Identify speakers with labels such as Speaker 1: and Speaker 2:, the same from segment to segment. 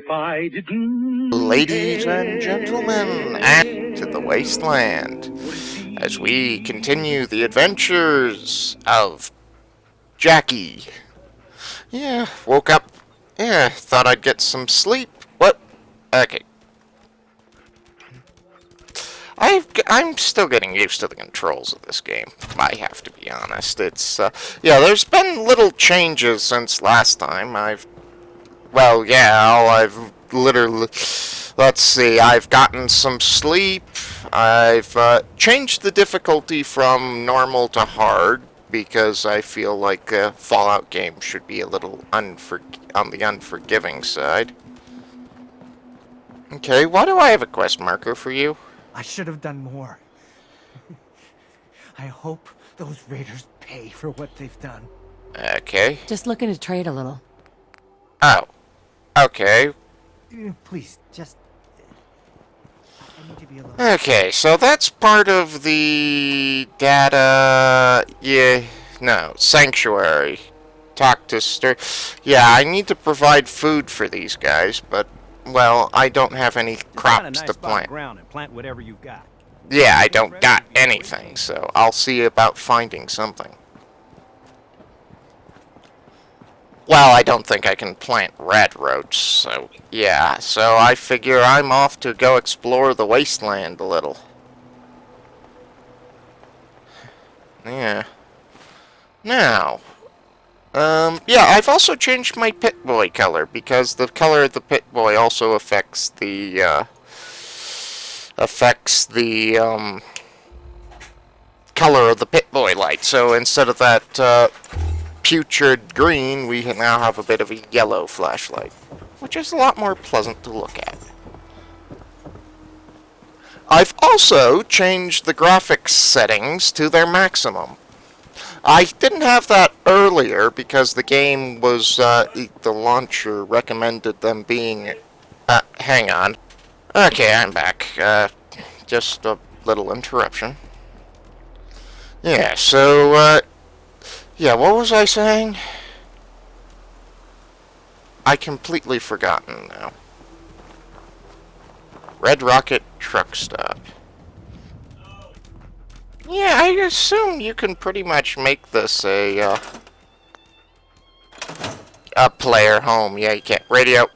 Speaker 1: I didn't
Speaker 2: Ladies and gentlemen, and to the Wasteland, as we continue the adventures of Jackie. Yeah, woke up. Yeah, thought I'd get some sleep. What? Okay. I'm still getting used to the controls of this game. I have to be honest. Yeah, there's been little changes since last time. I've literally, let's see, I've gotten some sleep. I've changed the difficulty from normal to hard because I feel like a Fallout game should be a little on the unforgiving side. Okay, why do I have a quest marker for you?
Speaker 3: I should have done more. I hope those raiders pay for what they've done.
Speaker 2: Okay.
Speaker 4: Just looking to trade a little.
Speaker 2: Oh. Okay.
Speaker 3: Please, just... I need to be alone.
Speaker 2: Okay, so that's part of the data... Yeah, no, sanctuary. Talk to Yeah, I need to provide food for these guys, but, well, I don't have any crops to plant.
Speaker 1: Ground and plant whatever you've got.
Speaker 2: Yeah, I don't got anything, so I'll see about finding something. Well, I don't think I can plant red roach, so yeah. So I figure I'm off to go explore the wasteland a little. Yeah. Now, yeah, I've also changed my Pit Boy color because the color of the Pit Boy also affects the color of the Pit Boy light. So instead of that putrid green, we now have a bit of a yellow flashlight, which is a lot more pleasant to look at. I've also changed the graphics settings to their maximum. I didn't have that earlier because the game was, the launcher recommended them being, hang on. Okay, I'm back. Just a little interruption. Yeah, so, yeah, what was I saying? I completely forgotten now. Red Rocket Truck Stop. Yeah, I assume you can pretty much make this a player home. Yeah, you can't. Radio.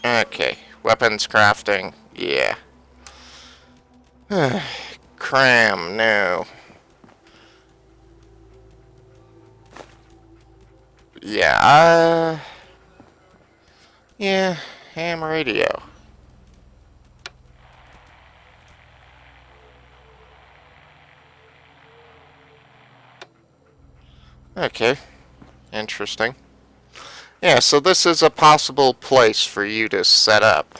Speaker 2: Okay. Weapons crafting. Yeah. Cram, no. Yeah, yeah, ham radio. Okay, interesting. Yeah, so this is a possible place for you to set up.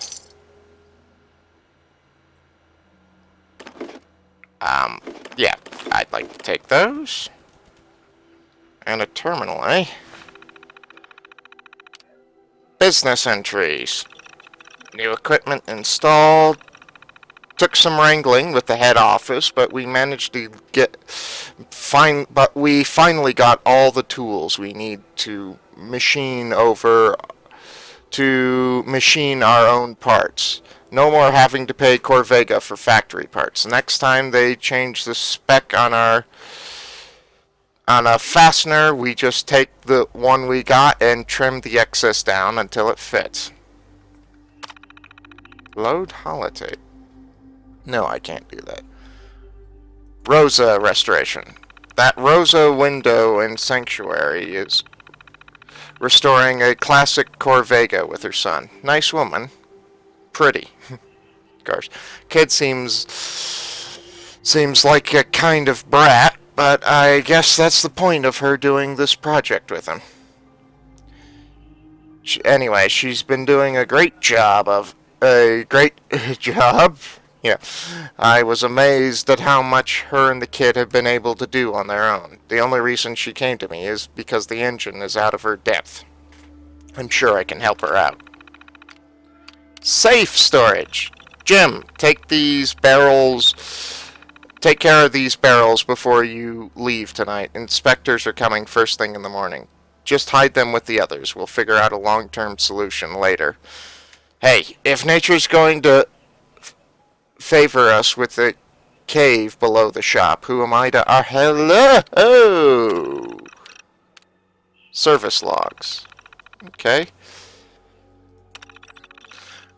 Speaker 2: Yeah, I'd like to take those. And a terminal, eh? Business entries. New equipment installed. Took some wrangling with the head office, but we managed to but we finally got all the tools we need to machine our own parts. No more having to pay Corvega for factory parts. Next time they change the spec on a fastener, we just take the one we got and trim the excess down until it fits. Load holotape. No, I can't do that. Rosa restoration. That Rosa window in Sanctuary is restoring a classic Corvega with her son. Nice woman. Pretty. Gosh. Kid seems like a kind of brat, but I guess that's the point of her doing this project with him. Anyway, she's been doing a great job. Yeah, I was amazed at how much her and the kid have been able to do on their own. The only reason she came to me is because the engine is out of her depth. I'm sure I can help her out. Safe storage. Jim, take these barrels. Take care of these barrels before you leave tonight. Inspectors are coming first thing in the morning. just hide them with the others. We'll figure out a long-term solution later. Hey, if nature's going to favor us with the cave below the shop, who am I to... hello! Oh! Service logs. Okay.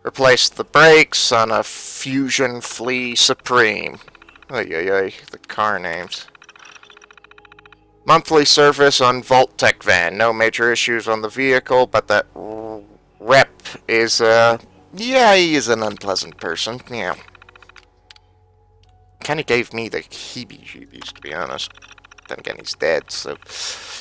Speaker 2: Replace the brakes on a Fusion Flea Supreme. Ay, ay, ay, the car names. Monthly service on Vault-Tec van. No major issues on the vehicle, but that rep is, yeah, he is an unpleasant person. Yeah. Kind of gave me the heebie-jeebies, to be honest. Then again, he's dead, so...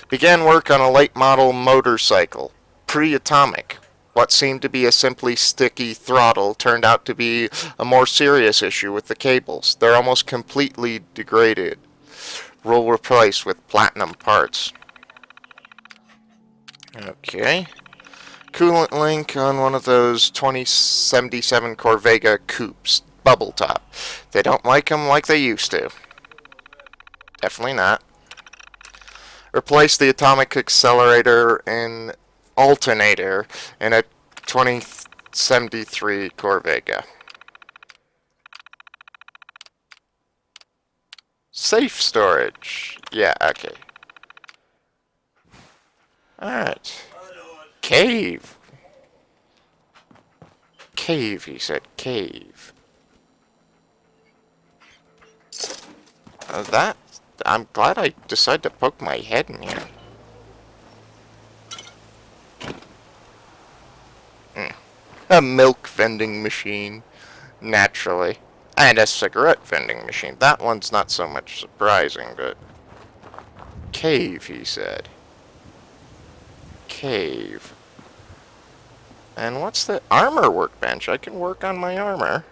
Speaker 2: Began work on a late model motorcycle. Pre-atomic. What seemed to be a simply sticky throttle turned out to be a more serious issue with the cables. They're almost completely degraded. Will replace with platinum parts. Okay. Coolant link on one of those 2077 Corvega coupes. Bubble top. They don't like them like they used to. Definitely not. Replace the atomic accelerator and alternator in a 2073 Corvega. Safe storage. Yeah, okay. Alright. Cave. Cave, he said. Cave. I'm glad I decided to poke my head in here. A milk vending machine. Naturally. And a cigarette vending machine. That one's not so much surprising, but... Cave, he said. Cave. And what's the armor workbench? I can work on my armor.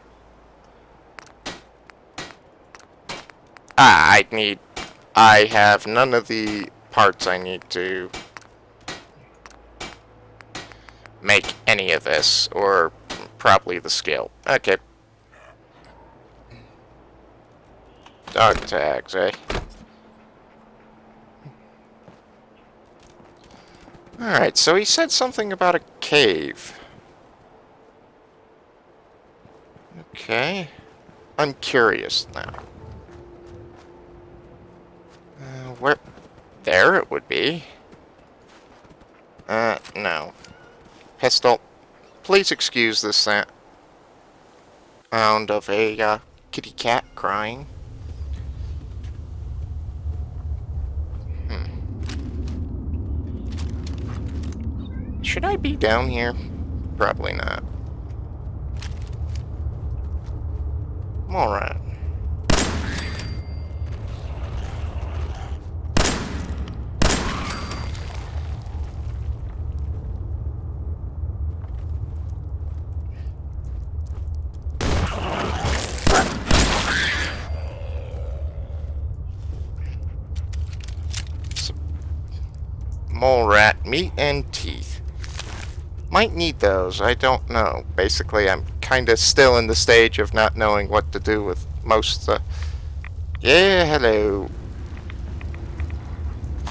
Speaker 2: I have none of the parts I need to make any of this, or probably the skill. Okay. Dog tags, eh? Alright, so he said something about a cave. Okay. I'm curious now. Where? There it would be. No. Pistol. Please excuse the sound of a, kitty cat crying. Should I be down here? Probably not. Alright. Mole rat meat and teeth. Might need those, I don't know. Basically, I'm kinda still in the stage of not knowing what to do with most yeah, hello.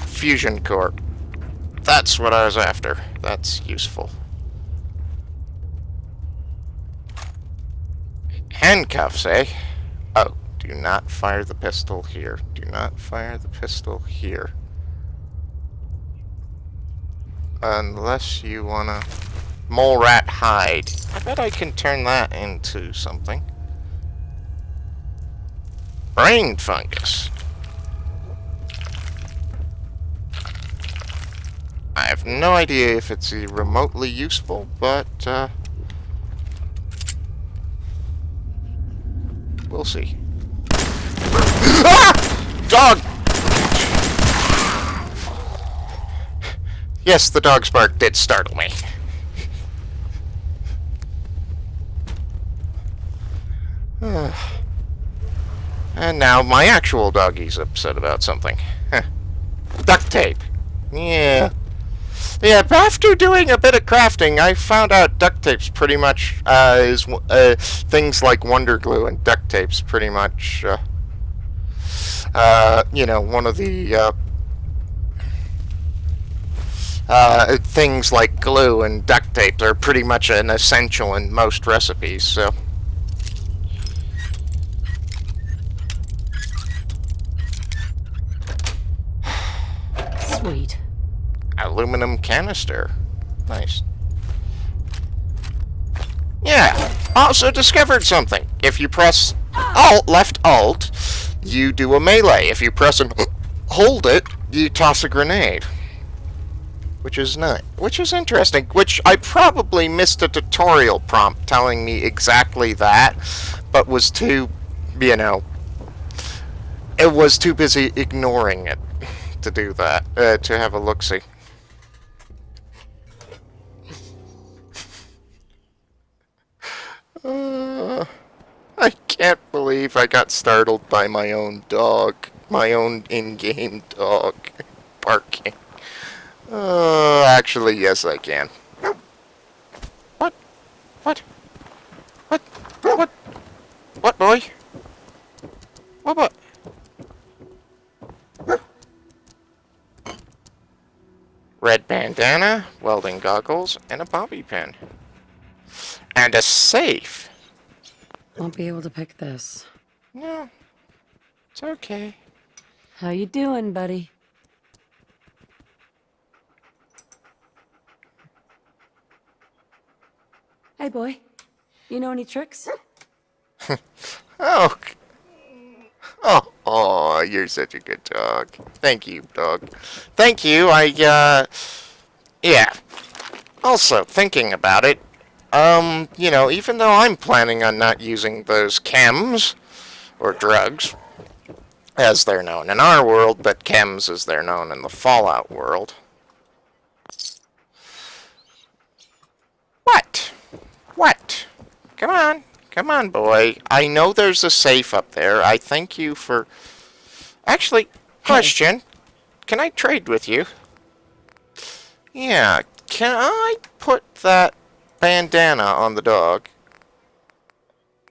Speaker 2: Fusion core. That's what I was after. That's useful. Handcuffs, eh? Oh, do not fire the pistol here. Do not fire the pistol here. Unless you wanna... Mole rat hide. I bet I can turn that into something. Brain fungus. I have no idea if it's remotely useful, but we'll see. Ah! Dog! Yes, the dog's bark did startle me. And now my actual doggy's upset about something. Duct tape. Yeah. Yeah, but after doing a bit of crafting, I found out duct tape's pretty much, is things like Wonder Glue and duct tape's pretty much, you know, one of the, Things like glue and duct tape are pretty much an essential in most recipes, so...
Speaker 4: Sweet.
Speaker 2: Aluminum canister. Nice. Yeah, also discovered something. If you press left alt, you do a melee. If you press and hold it, you toss a grenade. Which is interesting, which I probably missed a tutorial prompt telling me exactly that, but was too, you know, it was too busy ignoring it to do that, to have a look-see. I can't believe I got startled by my own dog, my own in-game dog, barking. Actually, yes, I can. What? What? What? What? What, boy? What? Red bandana, welding goggles, and a bobby pin. And a safe.
Speaker 4: Won't be able to pick this.
Speaker 2: No, it's okay.
Speaker 4: How you doing, buddy? Hey, boy. You know any tricks?
Speaker 2: Oh, you're such a good dog. Thank you, dog. Thank you. Yeah. Also, thinking about it, you know, even though I'm planning on not using those chems, or drugs, as they're known in our world, but chems as they're known in the Fallout world. What? What? Come on, boy. I know there's a safe up there. I thank you for... Actually, question. Can I trade with you? Yeah, can I put that bandana on the dog?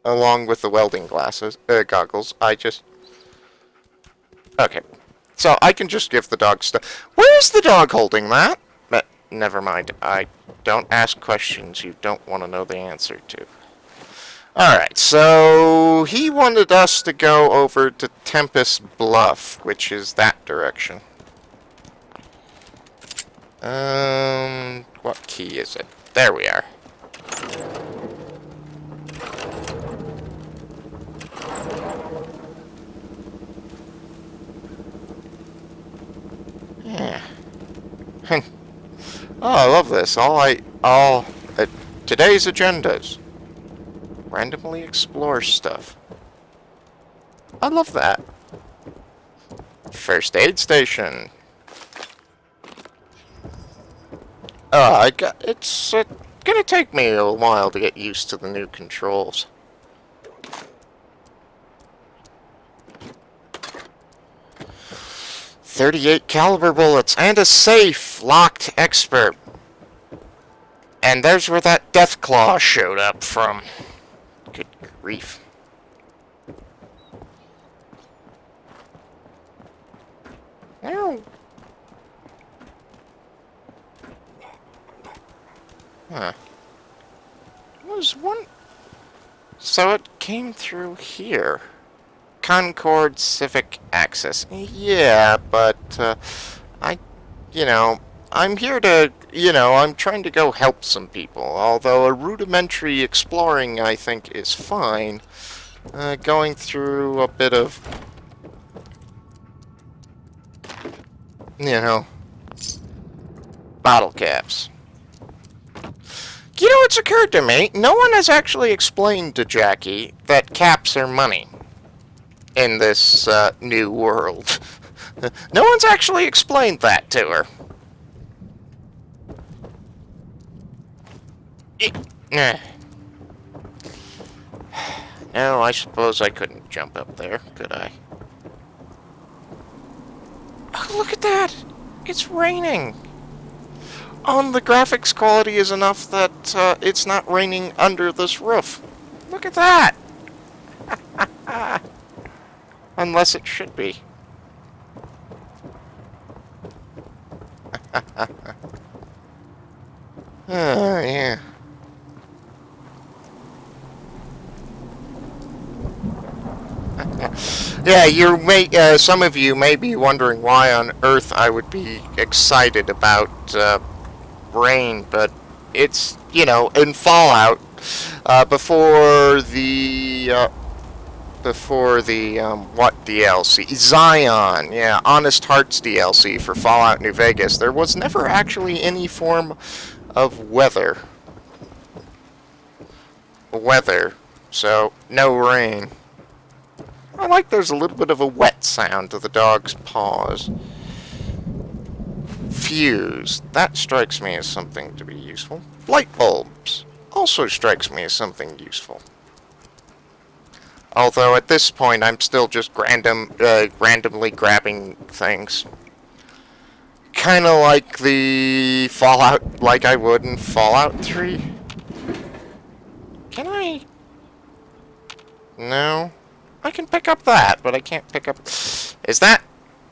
Speaker 2: Along with the welding goggles. Okay. So, I can just give the dog stuff. Where's the dog holding that? But, never mind. I don't ask questions you don't want to know the answer to. Alright, so he wanted us to go over to Tempest Bluff, which is that direction. What key is it? There we are. Yeah. Oh, I love this. Today's agendas. Randomly explore stuff. I love that. First aid station. It's gonna take me a while to get used to the new controls. .38 caliber bullets and a safe locked expert. And there's where that death claw showed up from. Good grief. Ow. Huh. Was one... So it came through here. Concord Civic Access. Yeah, but, I'm here to, I'm trying to go help some people. Although a rudimentary exploring, I think, is fine. Going through a bit of, bottle caps. It's occurred to me, no one has actually explained to Jackie that caps are money in this new world. No one's actually explained that to her. No, I suppose I couldn't jump up there, could I? Oh, look at that! It's raining! The graphics quality is enough that it's not raining under this roof. Look at that! Unless it should be. Yeah. Yeah, some of you may be wondering why on earth I would be excited about rain, but it's, in Fallout, before the what DLC? Zion, yeah, Honest Hearts DLC for Fallout New Vegas, there was never actually any form of weather, so no rain. I like there's a little bit of a wet sound to the dog's paws. Fuse. That strikes me as something to be useful. Light bulbs. Also strikes me as something useful. Although at this point I'm still just randomly grabbing things. Kinda like the Fallout, like I would in Fallout 3. Can I? No. I can pick up that, but I can't pick up... Is that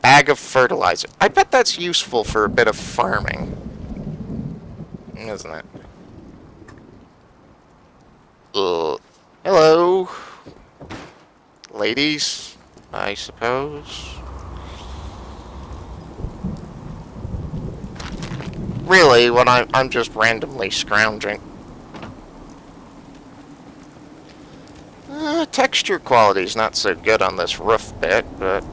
Speaker 2: bag of fertilizer? I bet that's useful for a bit of farming. Isn't it? Hello. Ladies, I suppose. Really, when I'm just randomly scrounging. Texture quality's not so good on this roof bit, but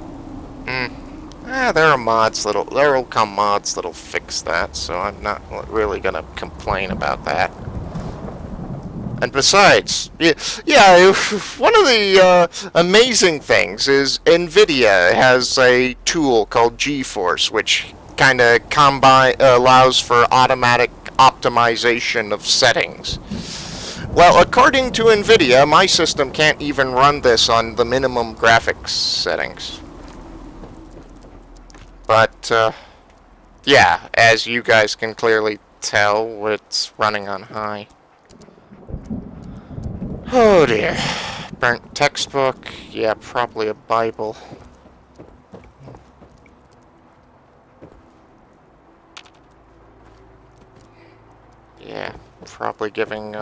Speaker 2: there'll come mods that'll fix that, so I'm not really gonna complain about that. And besides, yeah, one of the amazing things is NVIDIA has a tool called GeForce, which kind of allows for automatic optimization of settings. Well, according to NVIDIA, my system can't even run this on the minimum graphics settings. But, yeah, as you guys can clearly tell, it's running on high. Oh dear. Burnt textbook. Yeah, probably a Bible. Yeah, probably giving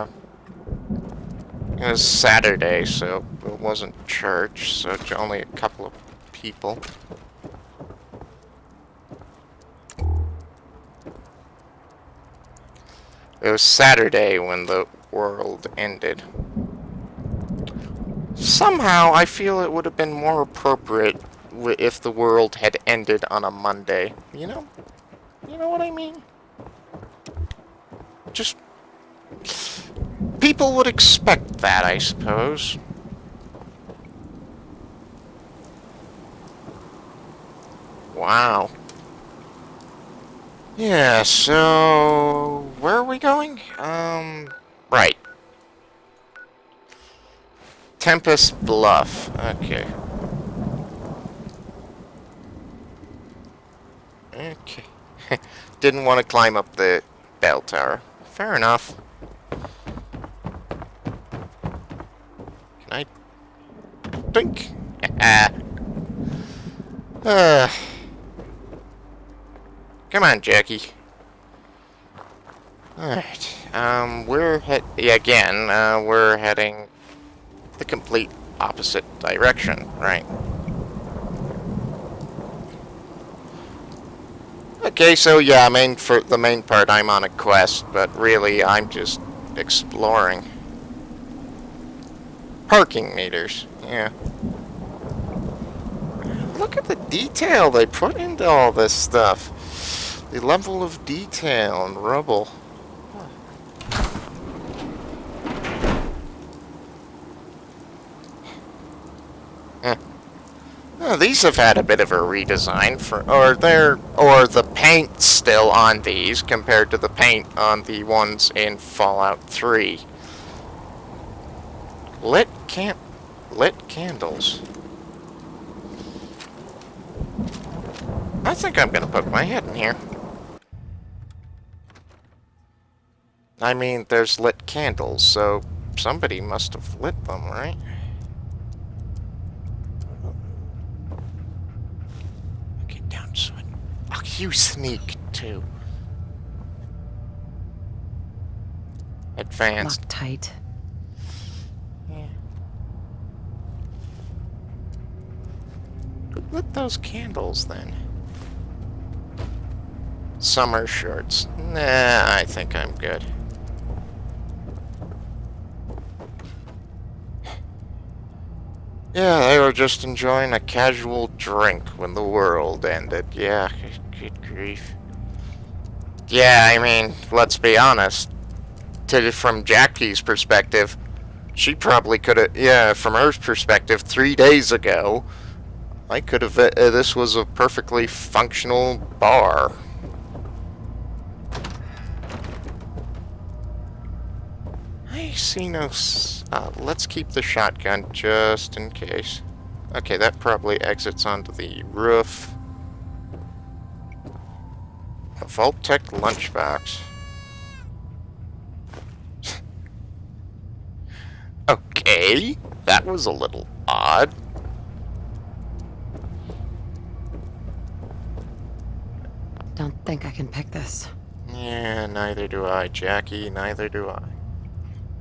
Speaker 2: it was Saturday, so it wasn't church, so it's only a couple of people. It was Saturday when the world ended. Somehow, I feel it would have been more appropriate if the world had ended on a Monday. You know? You know what I mean? Just... people would expect that, I suppose. Wow. Yeah, so... where are we going? Right. Tempest Bluff. Okay. Okay. Didn't want to climb up the bell tower. Fair enough. Can I... think? Come on, Jackie. Alright. We're heading the complete opposite direction, right? Okay, so yeah, for the main part I'm on a quest, but really I'm just exploring. Parking meters, yeah. Look at the detail they put into all this stuff. The level of detail and rubble. Oh, these have had a bit of a redesign or the paint's still on these compared to the paint on the ones in Fallout 3. Lit candles. I think I'm gonna poke my head in here. I mean, there's lit candles, so somebody must have lit them, right? Get down, son. Oh, you sneak, too. advanced.
Speaker 4: Locked tight.
Speaker 2: Yeah. Who lit those candles then? Summer shorts. Nah, I think I'm good. Yeah, they were just enjoying a casual drink when the world ended. Yeah, good grief. Yeah, I mean, let's be honest. From Jackie's perspective, she probably could have, yeah, from her perspective, 3 days ago, I could have, this was a perfectly functional bar. I see no, let's keep the shotgun just in case. Okay, that probably exits onto the roof. A Vault-Tec lunchbox. Okay, that was a little odd.
Speaker 4: Don't think I can pick this.
Speaker 2: Yeah, neither do I, Jackie, neither do I.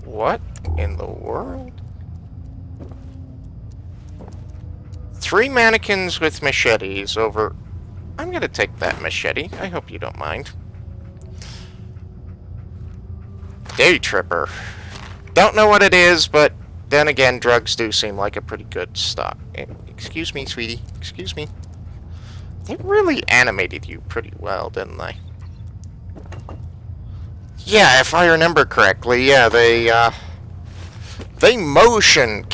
Speaker 2: What in the world? 3 mannequins with machetes over... I'm gonna take that machete. I hope you don't mind. Day Tripper. Don't know what it is, but then again, drugs do seem like a pretty good stock. Excuse me, sweetie. Excuse me. They really animated you pretty well, didn't they? Yeah, if I remember correctly, yeah, they motion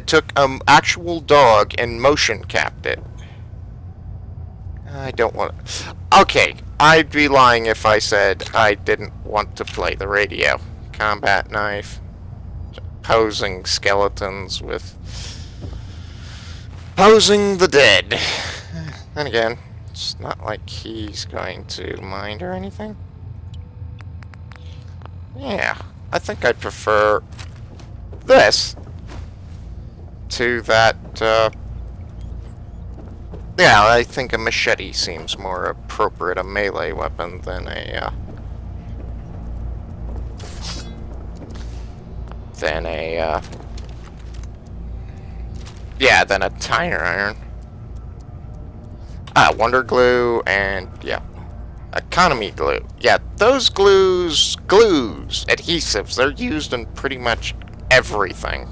Speaker 2: took an actual dog and motion capped it. I don't want to... Okay, I'd be lying if I said I didn't want to play the radio. Combat knife. Posing skeletons with... Posing the dead. Then again, it's not like he's going to mind or anything. Yeah, I think I'd prefer this to that, yeah, I think a machete seems more appropriate, a melee weapon, than a, yeah, than a tire iron. Wonder glue, and, yeah, economy glue. Yeah, those glues, adhesives, they're used in pretty much everything.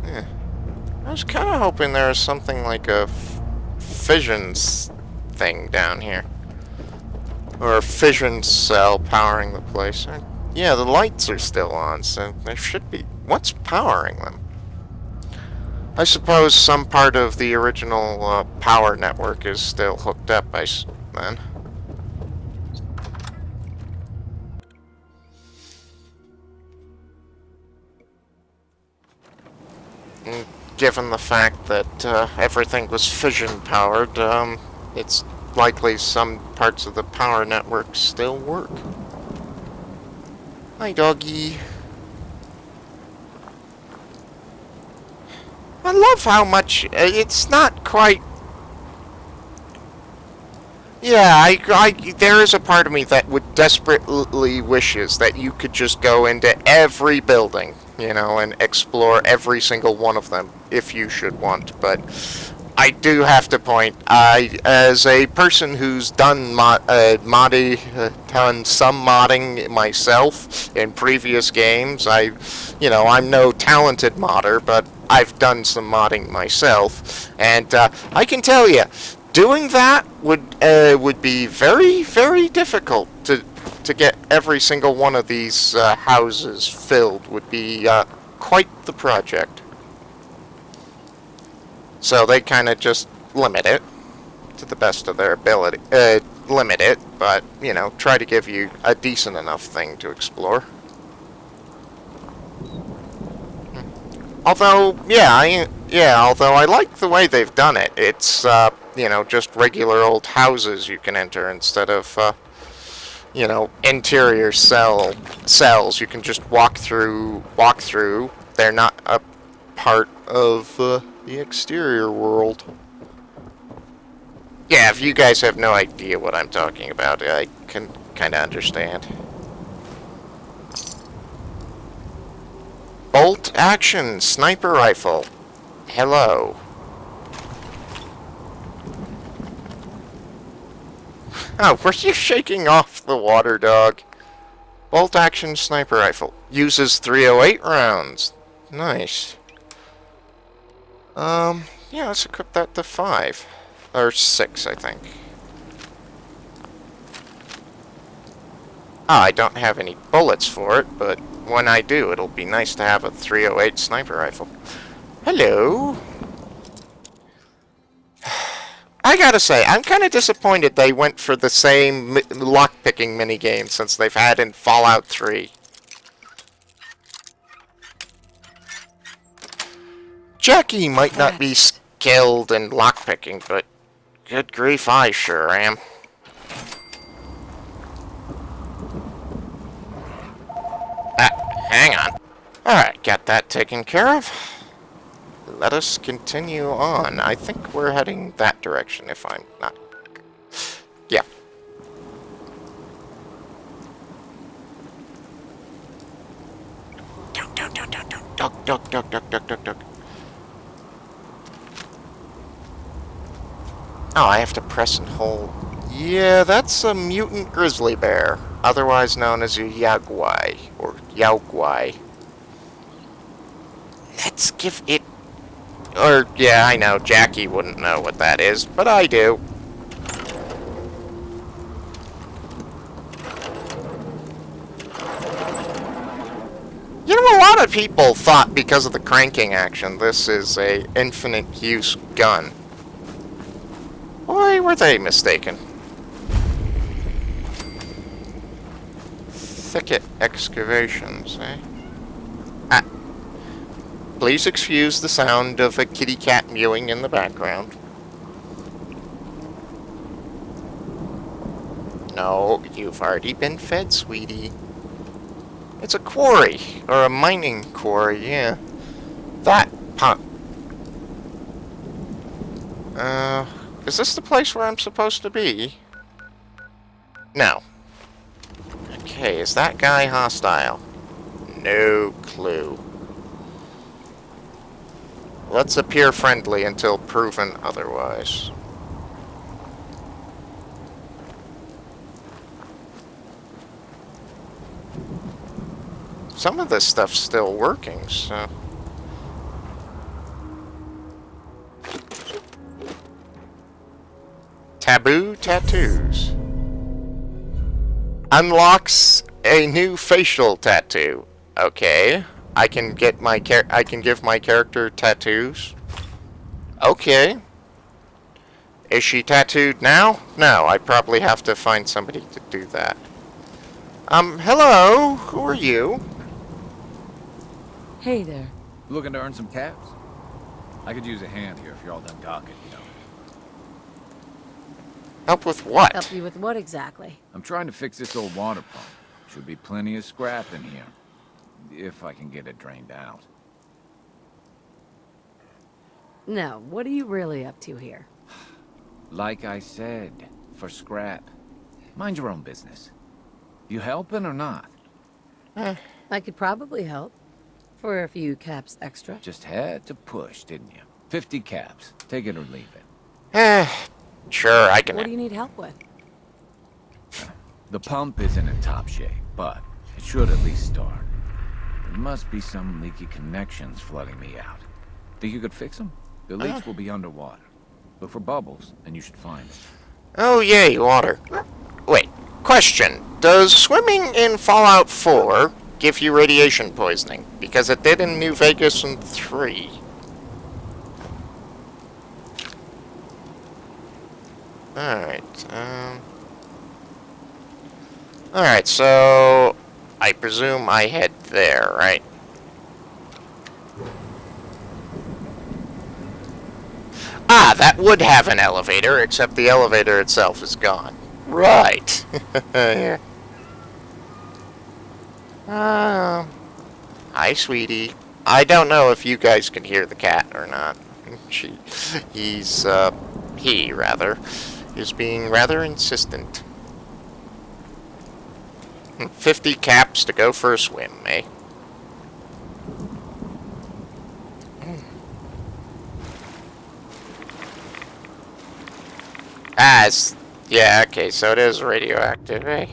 Speaker 2: Yeah. I was kind of hoping there was something like a fission thing down here. Or a fission cell powering the place. Yeah, the lights are still on, so there should be... What's powering them? I suppose some part of the original power network is still hooked up then. And given the fact that everything was fission powered, it's likely some parts of the power network still work. Hi, doggy. I love how much... it's not quite... Yeah, there is a part of me that would desperately wishes that you could just go into every building, you know, and explore every single one of them, if you should want. But I do have to point, as a person who's done done some modding myself in previous games, I'm no talented modder, but I've done some modding myself, and I can tell you, doing that would be very, very difficult to get every single one of these houses filled. Would be quite the project. So they kind of just limit it to the best of their ability. Limit it, but try to give you a decent enough thing to explore. Although, although I like the way they've done it. It's, just regular old houses you can enter instead of, interior cells. You can just walk through. They're not a part of, the exterior world. Yeah, if you guys have no idea what I'm talking about, I can kind of understand. Bolt action sniper rifle. Hello. Oh, were you shaking off the water, dog? Bolt action sniper rifle. Uses 308 rounds. Nice. Yeah, let's equip that to 5. Or 6, I think. Ah, I don't have any bullets for it, but when I do, it'll be nice to have a 308 sniper rifle. Hello. I gotta say, I'm kind of disappointed they went for the same lockpicking minigame since they've had in Fallout 3. Jackie might not be skilled in lockpicking, but good grief, I sure am. Hang on. Alright, got that taken care of. Let us continue on. I think we're heading that direction, if I'm not... Yeah. Duck. Oh, I have to press and hold. Yeah, that's a mutant grizzly bear, otherwise known as a yaguai, or yaoguai. Let's give it... Or, yeah, I know, Jackie wouldn't know what that is, but I do. You know, a lot of people thought because of the cranking action, this is a infinite use gun. Boy, were they mistaken. Thicket excavations, eh? Ah. Please excuse the sound of a kitty cat mewing in the background. No, you've already been fed, sweetie. It's a quarry, or a mining quarry, yeah. That pump. Is this the place where I'm supposed to be? No. Okay, is that guy hostile? No clue. Let's appear friendly until proven otherwise. Some of this stuff's still working, so... Taboo tattoos. Unlocks a new facial tattoo. Okay. I can give my character tattoos. Okay. Is she tattooed now? No, I probably have to find somebody to do that. Hello? Who are you?
Speaker 4: Hey there.
Speaker 5: Looking to earn some caps? I could use a hand here if you're all done talking, you know.
Speaker 2: Help with what?
Speaker 4: Help you with what exactly?
Speaker 5: I'm trying to fix this old water pump. Should be plenty of scrap in here. If I can get it drained out.
Speaker 4: No, what are you really up to here?
Speaker 5: Like I said, for scrap. Mind your own business. You helping or not?
Speaker 4: I could probably help. For a few caps extra.
Speaker 5: Just had to push, didn't you? 50 caps. Take it or leave it.
Speaker 2: Sure, I can...
Speaker 4: What do you need help with?
Speaker 5: The pump isn't in top shape, but it should at least start. There must be some leaky connections flooding me out. Think you could fix them? The leaks will be underwater. Look for bubbles, and you should find it.
Speaker 2: Oh, yay, water. Wait, question. Does swimming in Fallout 4 give you radiation poisoning? Because it did in New Vegas in 3. Alright, Alright, so... I presume I head there, right? Ah, that would have an elevator, except the elevator itself is gone. Right. Yeah. Hi, sweetie. I don't know if you guys can hear the cat or not. He, rather. He's being rather insistent. 50 caps to go for a swim, eh? Yeah, okay, so it is radioactive, eh?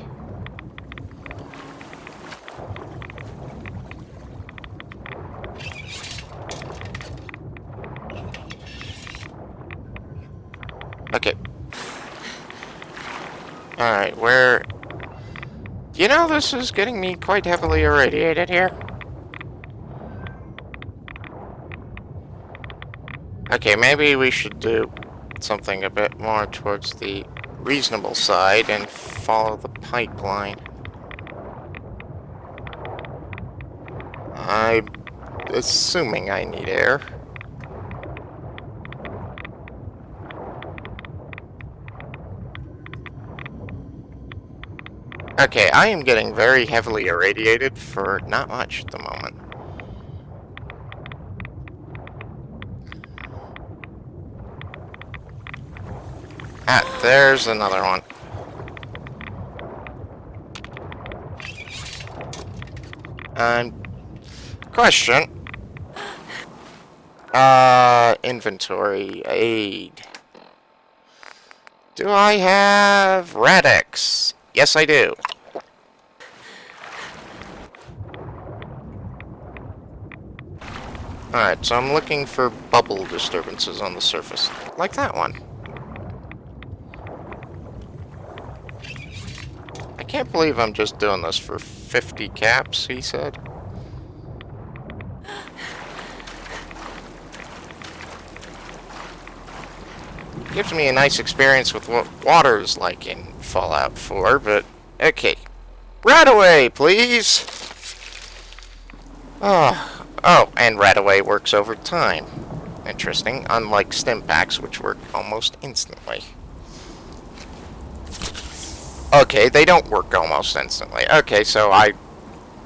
Speaker 2: Okay. Alright, where... You know, this is getting me quite heavily irradiated here. Okay, maybe we should do something a bit more towards the reasonable side and follow the pipeline. I'm assuming I need air. Okay, I am getting very heavily irradiated for not much at the moment. Ah, there's another one. Question. Inventory, aid. Do I have Radix? Yes, I do. Alright, so I'm looking for bubble disturbances on the surface. Like that one. I can't believe I'm just doing this for 50 caps, he said. Gives me a nice experience with what water's like in Fallout 4, but okay. Radaway, please! Oh, and Radaway works over time. Interesting, unlike Stimpaks, which work almost instantly. Okay, they don't work almost instantly. Okay, so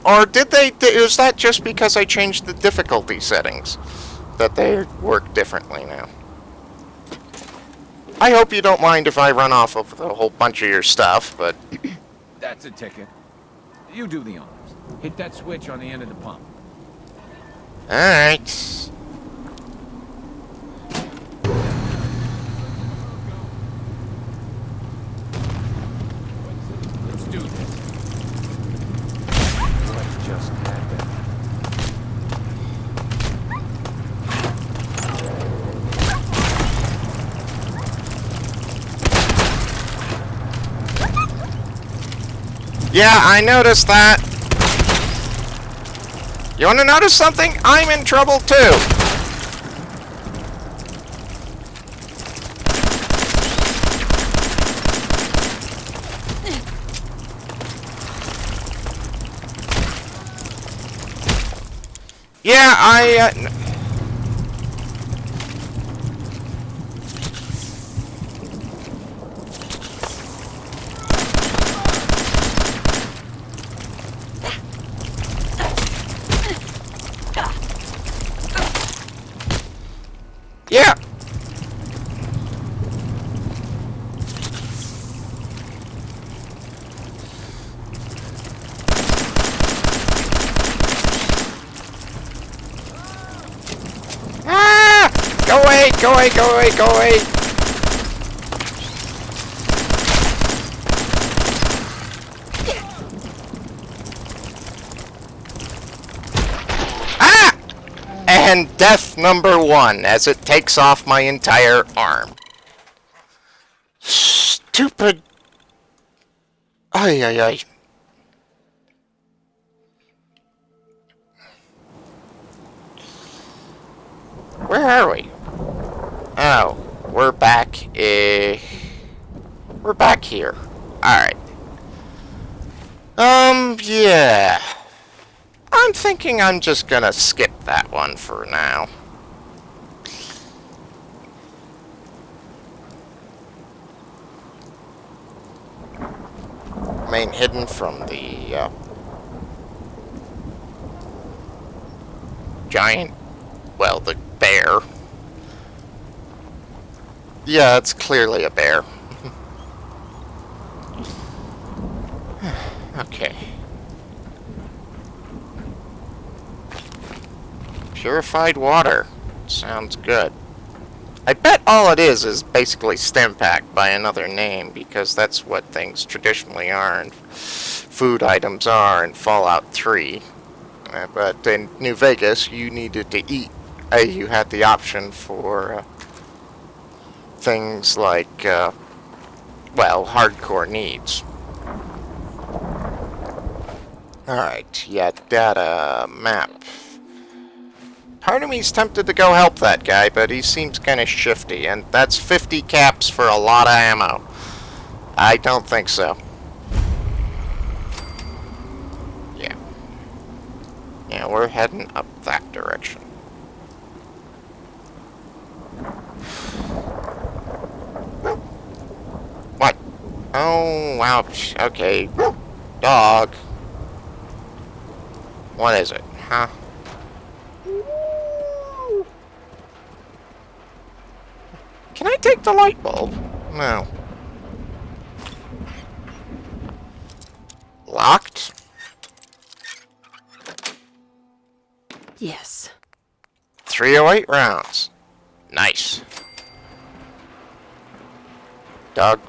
Speaker 2: or did they? Was that just because I changed the difficulty settings that they work differently now? I hope you don't mind if I run off of a whole bunch of your stuff, but...
Speaker 5: That's a ticket. You do the honors. Hit that switch on the end of the pump.
Speaker 2: Alright.
Speaker 5: Let's do this. What just happened?
Speaker 2: Yeah, I noticed that. You want to notice something? I'm in trouble too. Yeah, Yeah. Ah! Go away, go away, go away, go away. Ah! And death number 1 as it takes off my entire arm. Stupid. Ay, ay, ay. Where are we? Oh, we're back. We're back here. Alright. Yeah. I'm thinking I'm just gonna skip that one for now. Remain hidden from the, giant, well, the bear. Yeah, it's clearly a bear. Okay. Purified water. Sounds good. I bet all it is basically stim pack by another name, because that's what things traditionally are and food items are in Fallout 3. But in New Vegas, you needed to eat. You had the option for things like, well, hardcore needs. Alright, yeah, data, map. Part of me's tempted to go help that guy, but he seems kind of shifty, and that's 50 caps for a lot of ammo. I don't think so. Yeah. Yeah, we're heading up that direction. What? Oh, ouch. Okay. Dog. What is it? Huh? Can I take the light bulb? No. Locked?
Speaker 4: Yes.
Speaker 2: 308 rounds. Nice. Dog.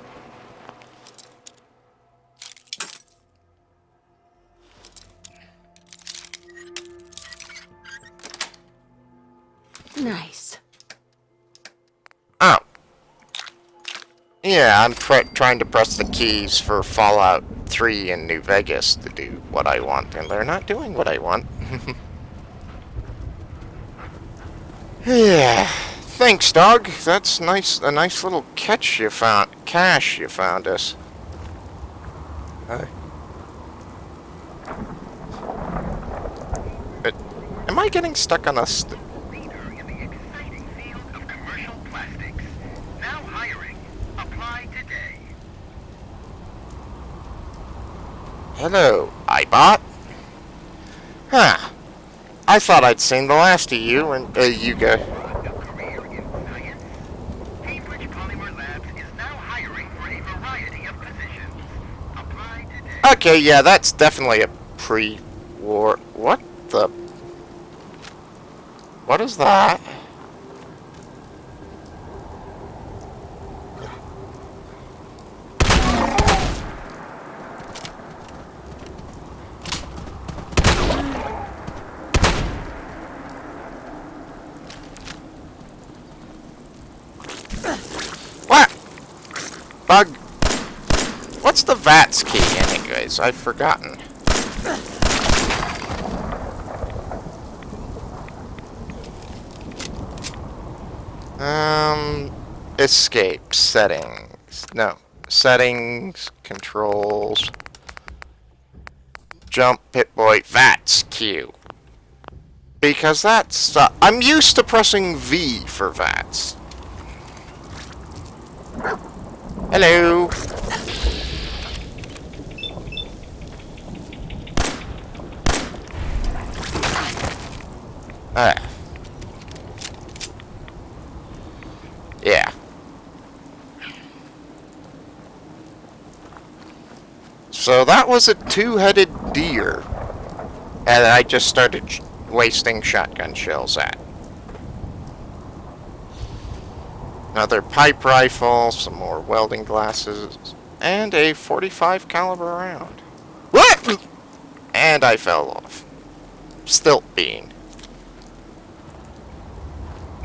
Speaker 4: Nice.
Speaker 2: Oh. Yeah, I'm trying to press the keys for Fallout 3 in New Vegas to do what I want, and they're not doing what I want. Yeah. Thanks, dog. That's nice. A nice little catch you found. Cache you found us. But am I getting stuck on a
Speaker 1: Leader in the exciting field of commercial plastics. Now hiring. Apply today.
Speaker 2: Hello, iBot. Huh. I thought I'd seen the last of you, and you go.
Speaker 1: A career in science. Cambridge Polymer Labs is now hiring for a variety of positions. Apply today.
Speaker 2: Okay, yeah, that's definitely a pre-war. What the? What is that? What? Bug. What's the VATS key, anyways? I've forgotten. Escape. Settings. No. Settings. Controls. Jump, Pit-Boy, VATS Q. Because that's... I'm used to pressing V for VATS. Hello. Yeah. So that was a two-headed deer. And I just started wasting shotgun shells at. Another pipe rifle, some more welding glasses, and a 45 caliber round. What? And I fell off. Stilt bean.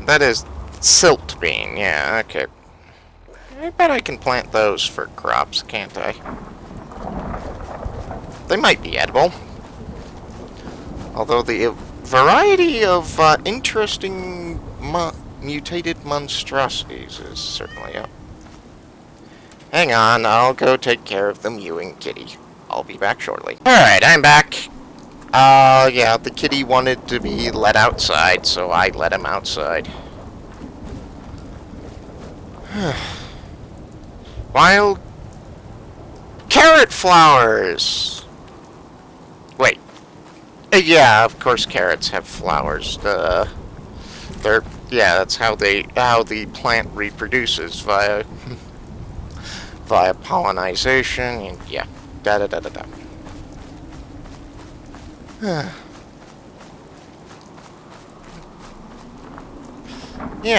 Speaker 2: That is silt bean, yeah, okay. I bet I can plant those for crops, can't I? They might be edible. Although the variety of interesting mutated monstrosities is certainly up. Hang on, I'll go take care of the mewing kitty. I'll be back shortly. Alright, I'm back. Yeah, the kitty wanted to be let outside, so I let him outside. Wild carrot flowers! Wait. Yeah, of course carrots have flowers. Yeah, that's how the plant reproduces via pollination, and yeah, da da da da da. Yeah,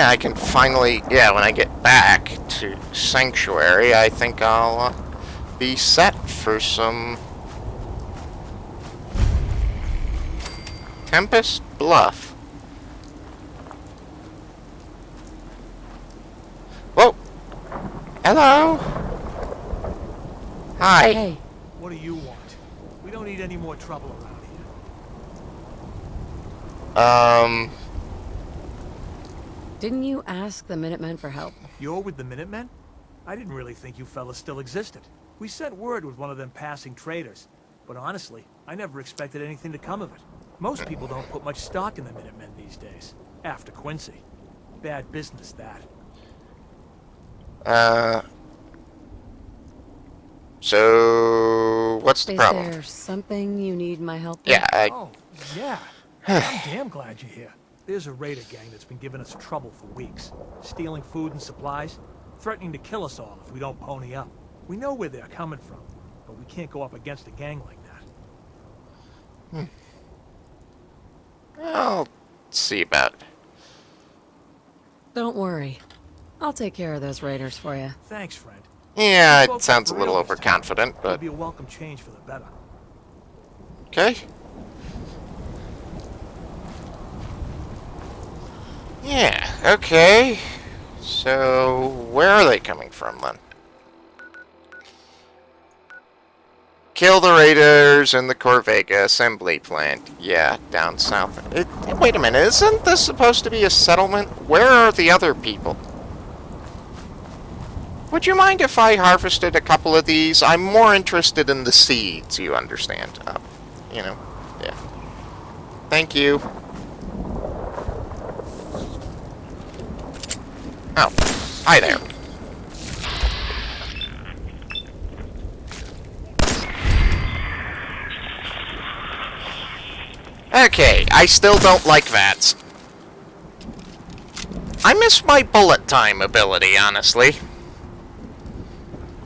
Speaker 2: I can finally... Yeah, when I get back to Sanctuary, I think I'll be set for some... Tempest Bluff. Whoa! Hello! Hi.
Speaker 4: Hey,
Speaker 3: What do you want? We don't need any more trouble around here.
Speaker 4: didn't you ask the Minutemen for help?
Speaker 3: You're with the Minutemen? I didn't really think you fellas still existed. We sent word with one of them passing traders. But honestly, I never expected anything to come of it. Most people don't put much stock in the Minutemen these days. After Quincy. Bad business, that.
Speaker 2: So... What's the problem?
Speaker 4: Is there something you need my help with?
Speaker 2: Yeah,
Speaker 3: Oh, yeah. I'm damn glad you're here. There's a raider gang that's been giving us trouble for weeks. Stealing food and supplies. Threatening to kill us all if we don't pony up. We know where they're coming from. But we can't go up against a gang like that.
Speaker 2: I'll see about it.
Speaker 4: Don't worry. I'll take care of those raiders for you.
Speaker 3: Thanks, friend.
Speaker 2: Yeah,
Speaker 3: Folks
Speaker 2: it sounds a
Speaker 3: are
Speaker 2: little
Speaker 3: real this time.
Speaker 2: overconfident,
Speaker 3: It'll
Speaker 2: but...
Speaker 3: be a welcome change for the better.
Speaker 2: Okay. Yeah, okay. So, where are they coming from, then? Kill the raiders in the Corvega assembly plant. Yeah, down south. Wait a minute, isn't this supposed to be a settlement? Where are the other people? Would you mind if I harvested a couple of these? I'm more interested in the seeds, you understand. You know, yeah. Thank you. Oh, hi there. Okay, I still don't like that. I miss my bullet time ability, honestly.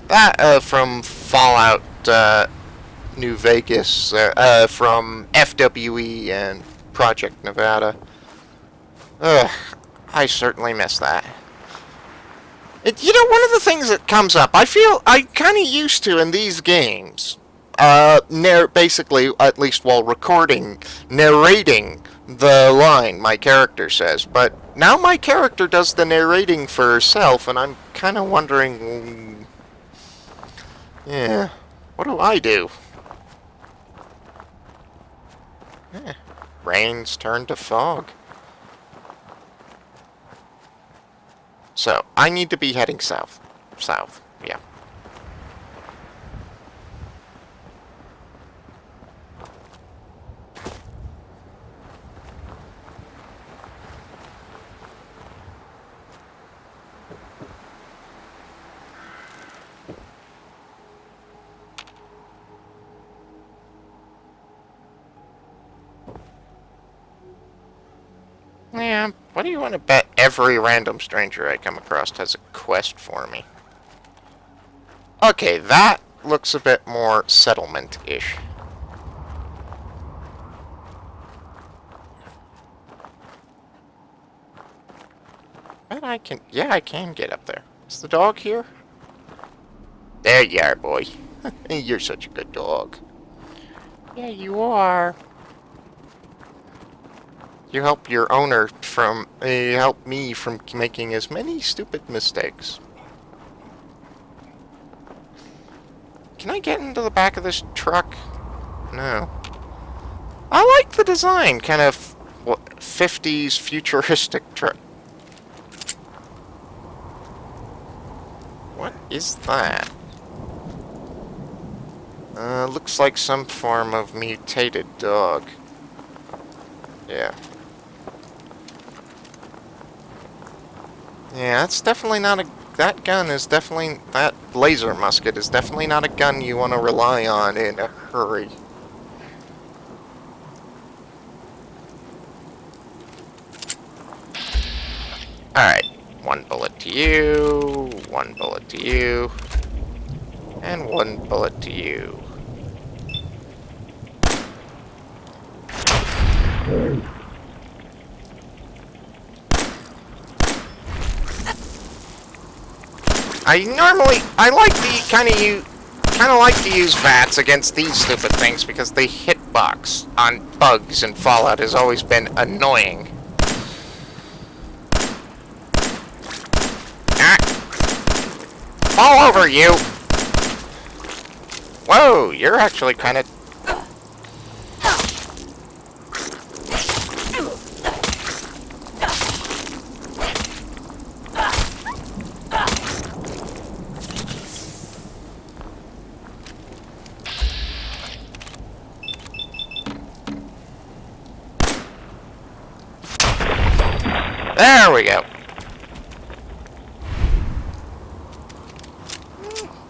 Speaker 2: That, from Fallout, New Vegas, from FWE and Project Nevada. Ugh, I certainly miss that. You know, one of the things that comes up, I feel I kind of used to in these games, basically, at least while recording, narrating the line my character says, but now my character does the narrating for herself, and I'm kind of wondering, yeah, what do I do? Rain's turned to fog. So, I need to be heading south. South, yeah. Yeah, what do you want to bet every random stranger I come across has a quest for me? Okay, that looks a bit more settlement-ish. But I can... Yeah, I can get up there. Is the dog here? There you are, boy. You're such a good dog. Yeah, you are. You help your owner from... you help me from making as many stupid mistakes. Can I get into the back of this truck? No. I like the design. Kind of... what, 50s futuristic truck. What is that? Looks like some form of mutated dog. Yeah. Yeah, that's definitely not a... That gun is definitely... That laser musket is definitely not a gun you want to rely on in a hurry. Alright. One bullet to you. One bullet to you. And one bullet to you. I like the kind of like to use VATS against these stupid things because the hitbox on bugs in Fallout has always been annoying. Ah. Fall over, you! Whoa, you're actually kind of... There we go.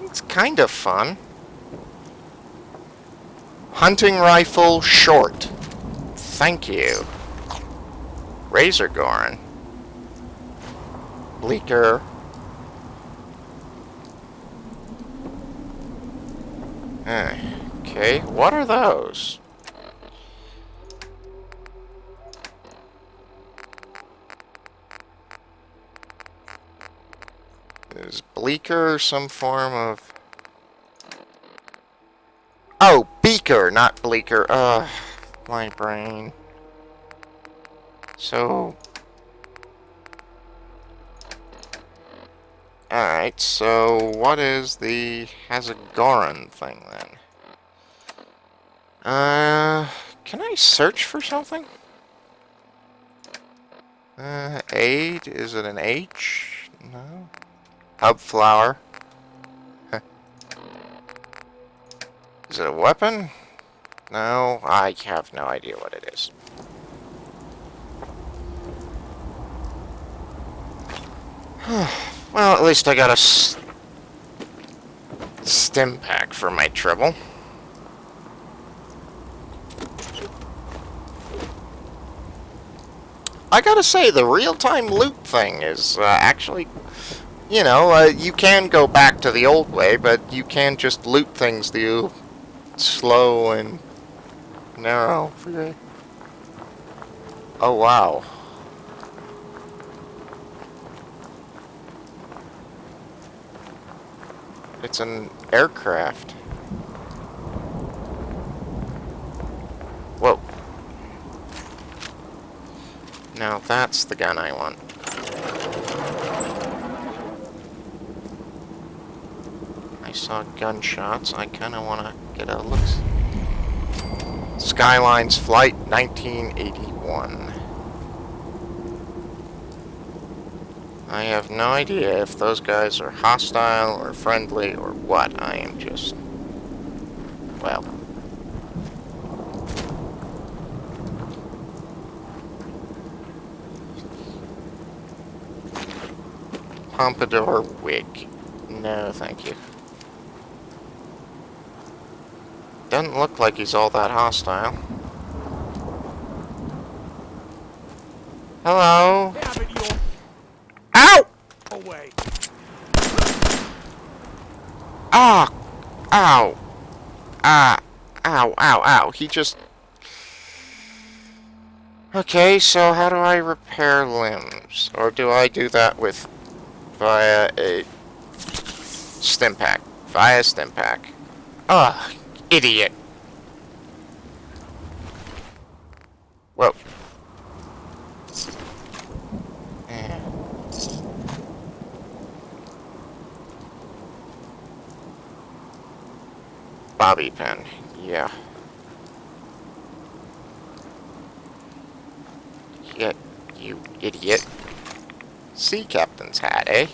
Speaker 2: It's kind of fun. Hunting rifle short. Thank you. Razor Gorin. Bleaker. Okay, what are those? Is Bleaker some form of... Oh, Beaker, not Bleaker. My brain. So... Alright, so what is the Hazagoran thing then? Can I search for something? Aid? Is it an H? No. Hub flower. Is it a weapon? No, I have no idea what it is. Well, at least I got a stim pack for my trouble. I gotta say, the real-time loot thing is actually... You know, you can go back to the old way, but you can just loot things the slow and narrow. Oh, wow. It's an aircraft. Whoa. Now that's the gun I want. I saw gunshots. I kind of want to get a look. Skylines Flight 1981. I have no idea if those guys are hostile or friendly or what. I am just... well... Pompadour wig. No, thank you. Doesn't look like he's all that hostile. Hello? Ow!
Speaker 3: Away.
Speaker 2: Ah! Ow! Ah! Ow, ow, ow. He just... Okay, so how do I repair limbs? Or do I do that with... via a... stim pack? Via stim pack. Ugh! Idiot! Whoa. Bobby pin, yeah. You idiot. Sea captain's hat, eh?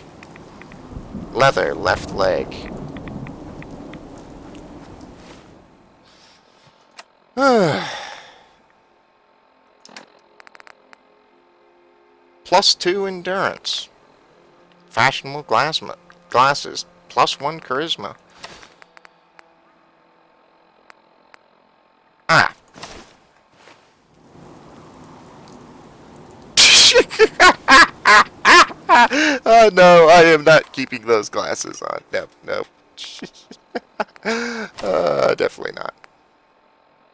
Speaker 2: Leather, left leg. +2 endurance. Fashionable glasses. +1 charisma. Ah. Oh no, I am not keeping those glasses on. No, no. Definitely not.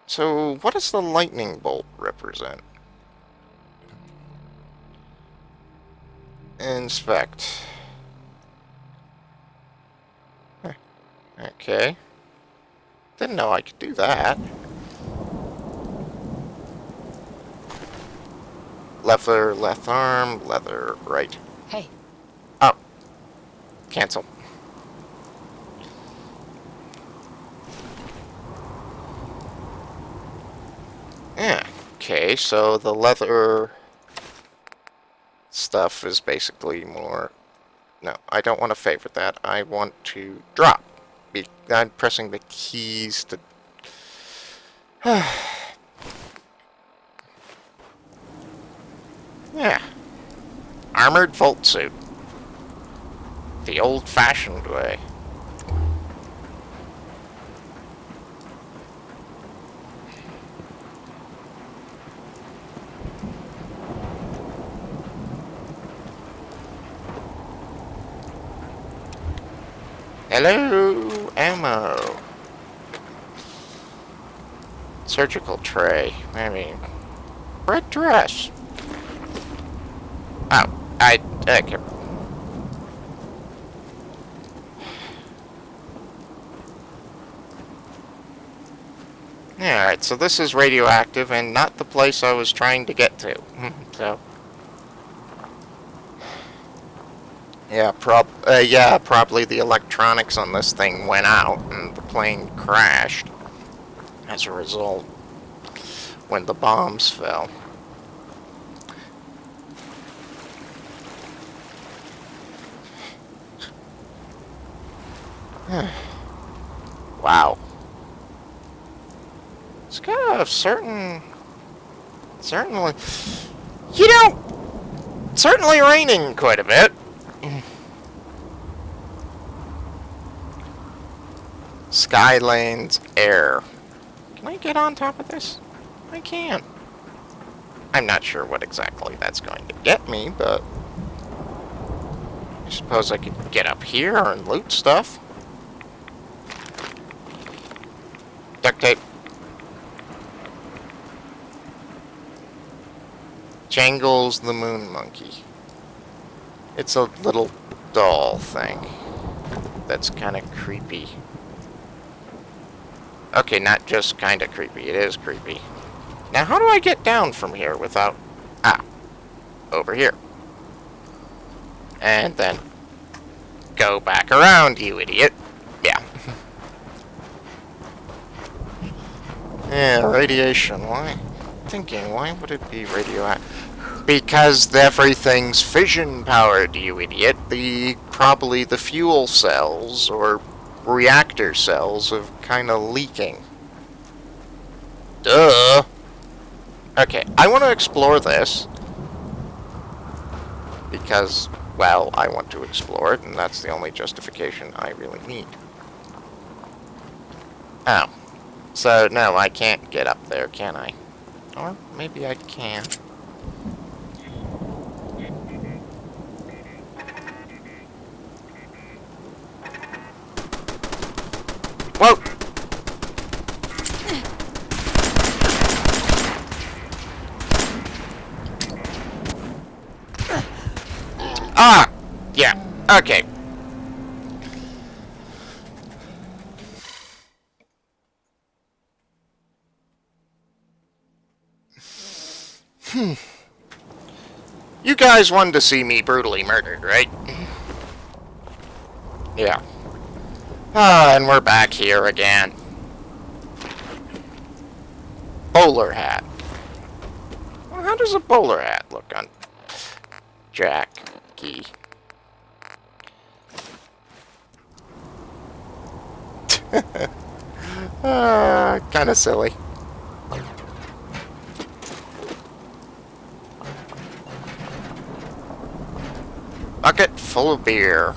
Speaker 2: So, what does the lightning bolt represent? Inspect. Huh. Okay. Didn't know I could do that. Leather, left arm, leather, right.
Speaker 4: Hey,
Speaker 2: Oh. Cancel. Yeah. Okay, so the leather stuff is basically more... No, I don't want to favorite that. I want to drop. I'm pressing the keys to... Yeah. Armored vault suit. The old-fashioned way. Hello, ammo. Surgical tray. I mean, red dress. Oh, okay. Alright, so this is radioactive and not the place I was trying to get to. So. Yeah, probably the electronics on this thing went out and the plane crashed as a result when the bombs fell. Wow. It's got a certainly, certainly raining quite a bit. Skylane's air. Can I get on top of this? I can. I'm not sure what exactly that's going to get me, but I suppose I could get up here and loot stuff. Duct tape. Jangles the moon monkey. It's a little doll thing that's kind of creepy. Okay, not just kind of creepy, it is creepy. Now, how do I get down from here without... Ah, over here. And then go back around, you idiot. Yeah. Yeah, radiation. Why? Thinking, why would it be radioactive? Because everything's fission powered, you idiot. Probably the fuel cells or reactor cells are kind of leaking. Duh. Okay, I want to explore this because, well, I want to explore it, and that's the only justification I really need. Oh. So, no, I can't get up there, can I? Or maybe I can. Whoa! Ah! Yeah, okay. You guys wanted to see me brutally murdered, right? Yeah. Ah, and we're back here again. Bowler hat. Well, how does a bowler hat look on Jackie? Kind of silly. Bucket full of beer.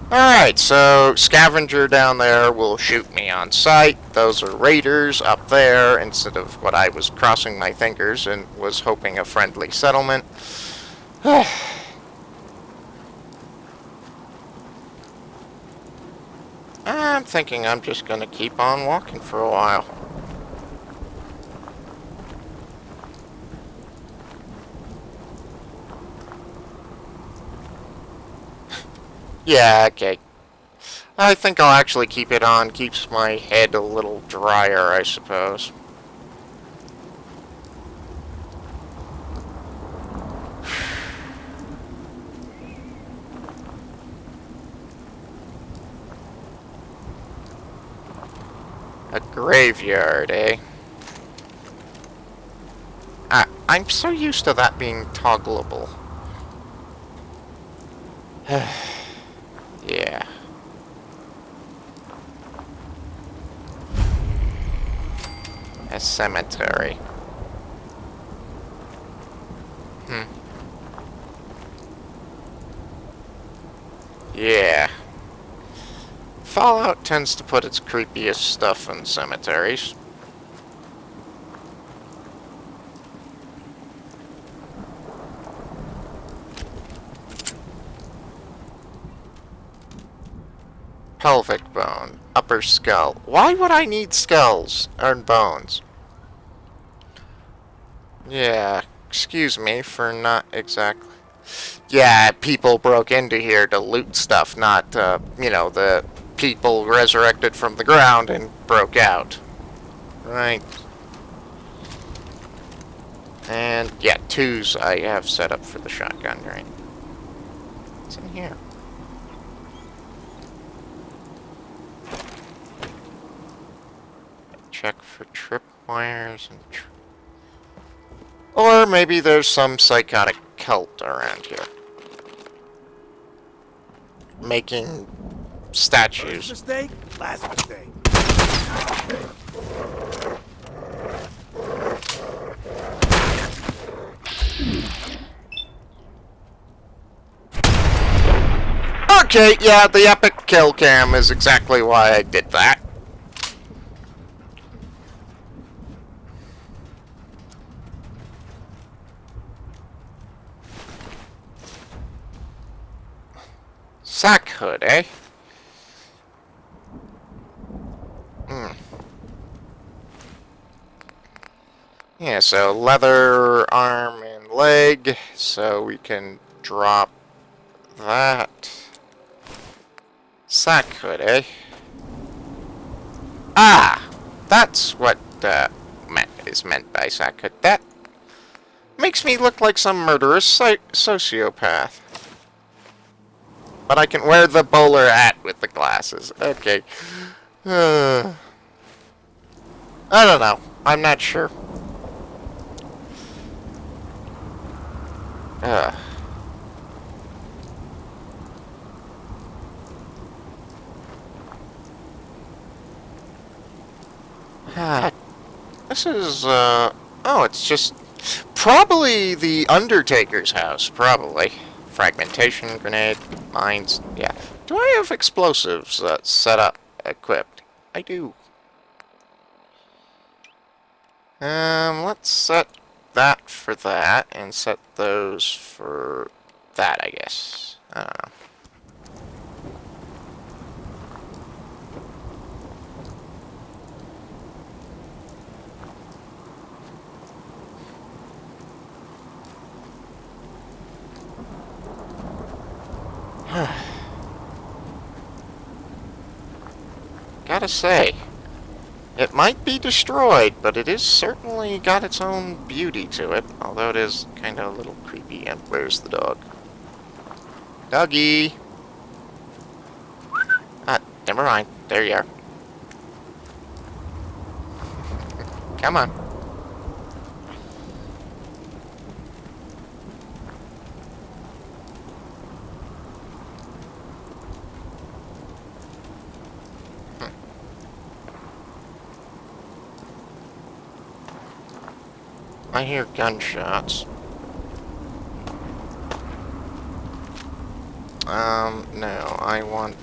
Speaker 2: Alright, so scavenger down there will shoot me on sight. Those are raiders up there instead of what I was crossing my fingers and was hoping a friendly settlement. I'm thinking I'm just going to keep on walking for a while. Yeah, okay. I think I'll actually keep it on. Keeps my head a little drier, I suppose. A graveyard, eh? I'm so used to that being toggleable. Yeah. A cemetery. Yeah. Fallout tends to put its creepiest stuff in cemeteries. Pelvic bone. Upper skull. Why would I need skulls and bones? Yeah, excuse me for not exactly... Yeah, people broke into here to loot stuff, not, you know, the people resurrected from the ground and broke out. Right. And, yeah, 2s I have set up for the shotgun, right? What's in here? Check for tripwires and... Or maybe there's some psychotic cult around here. Making statues.
Speaker 3: First mistake, last mistake.
Speaker 2: Okay, yeah, the epic kill cam is exactly why I did that. Sack hood, eh? Yeah, so leather arm and leg, so we can drop that. Sack hood, eh? Ah! That's what is meant by sack hood. That makes me look like some murderous sociopath. But I can wear the bowler hat with the glasses. Okay. I don't know. I'm not sure. This is, oh, it's just probably the Undertaker's house, probably. Fragmentation, grenade, mines, yeah. Do I have explosives set up, equipped? I do. Let's set that for that, and set those for that, I guess. I don't know. Gotta say, it might be destroyed, but it is certainly got its own beauty to it, although it is kind of a little creepy. And where's the dog? Doggy! Ah, never mind. There you are. Come on. I hear gunshots. No, I want...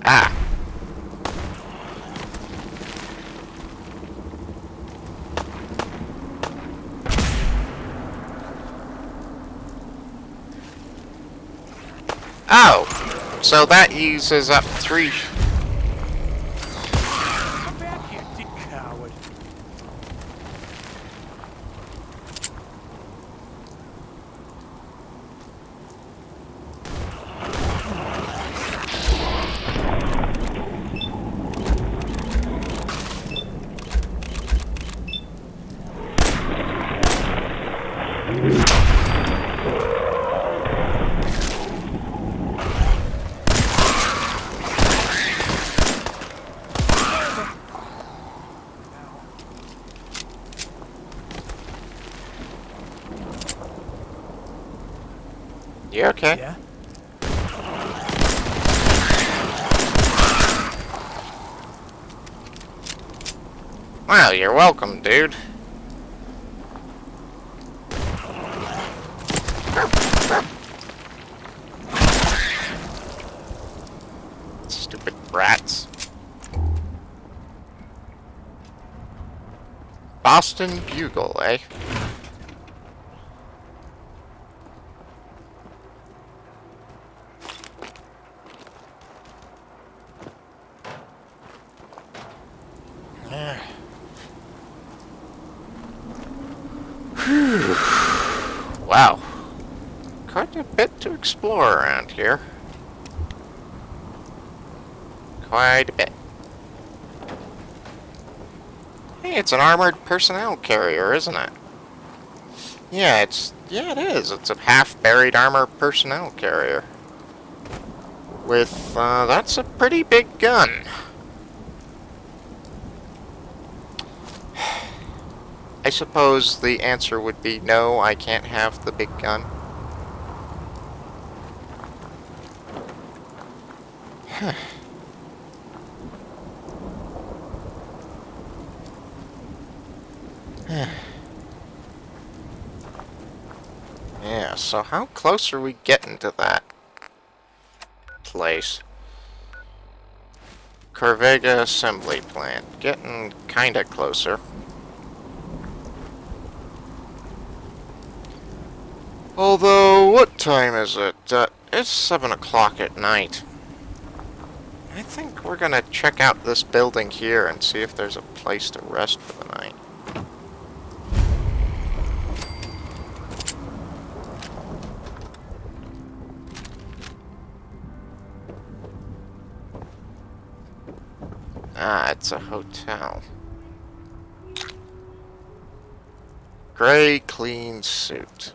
Speaker 2: Ah! Oh! So that uses up 3...
Speaker 3: Come back here, you coward.
Speaker 2: You okay?
Speaker 3: Yeah?
Speaker 2: Well, you're welcome, dude. Stupid rats. Boston Bugle, eh? Wow. Quite a bit to explore around here. Quite a bit. Hey, it's an armored personnel carrier, isn't it? Yeah, it is. It's a half-buried armored personnel carrier. With, that's a pretty big gun. I suppose the answer would be no, I can't have the big gun. Yeah, so how close are we getting to that place? Corvega Assembly Plant. Getting kinda closer. Although, what time is it? It's 7 o'clock at night. I think we're gonna check out this building here and see if there's a place to rest for the night. Ah, it's a hotel. Gray, clean suit.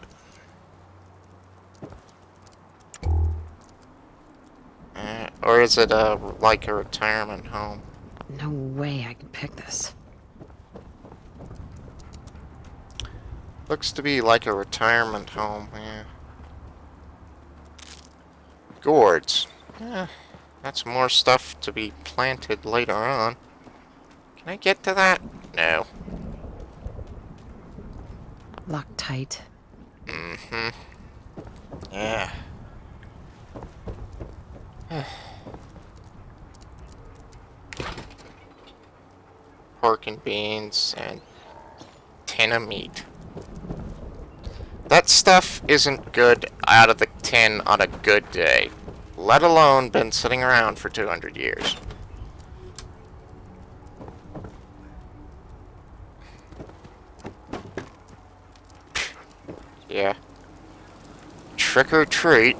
Speaker 2: Or is it like a retirement home?
Speaker 4: No way I can pick this.
Speaker 2: Looks to be like a retirement home, yeah. Gourds. Yeah, that's more stuff to be planted later on. Can I get to that? No.
Speaker 4: Locked tight.
Speaker 2: Mm-hmm. Yeah. Pork and beans and tin of meat. That stuff isn't good out of the tin on a good day, let alone been sitting around for 200 years. Yeah. Trick or treat.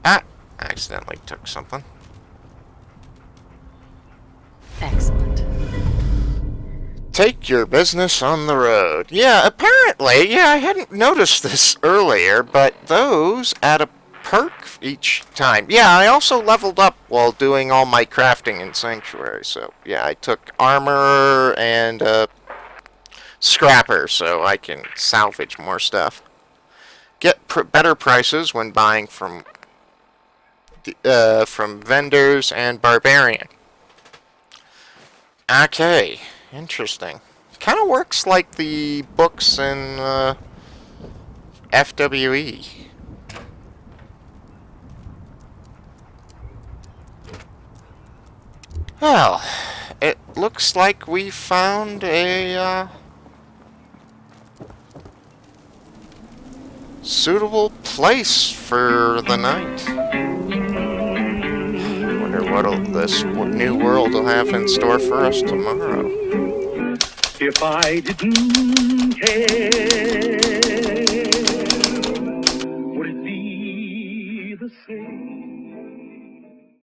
Speaker 2: Ah! Accidentally took something.
Speaker 4: Excellent.
Speaker 2: Take your business on the road. Yeah, apparently, yeah, I hadn't noticed this earlier, but those add a perk each time. Yeah, I also leveled up while doing all my crafting in Sanctuary, so yeah, I took armor and scrapper so I can salvage more stuff. Get better prices when buying from vendors and barbarian. Okay, interesting. Kind of works like the books in FWE. Well, it looks like we found a suitable place for the night. I wonder what this new world will have in store for us tomorrow.
Speaker 6: If I didn't care, would it be the same?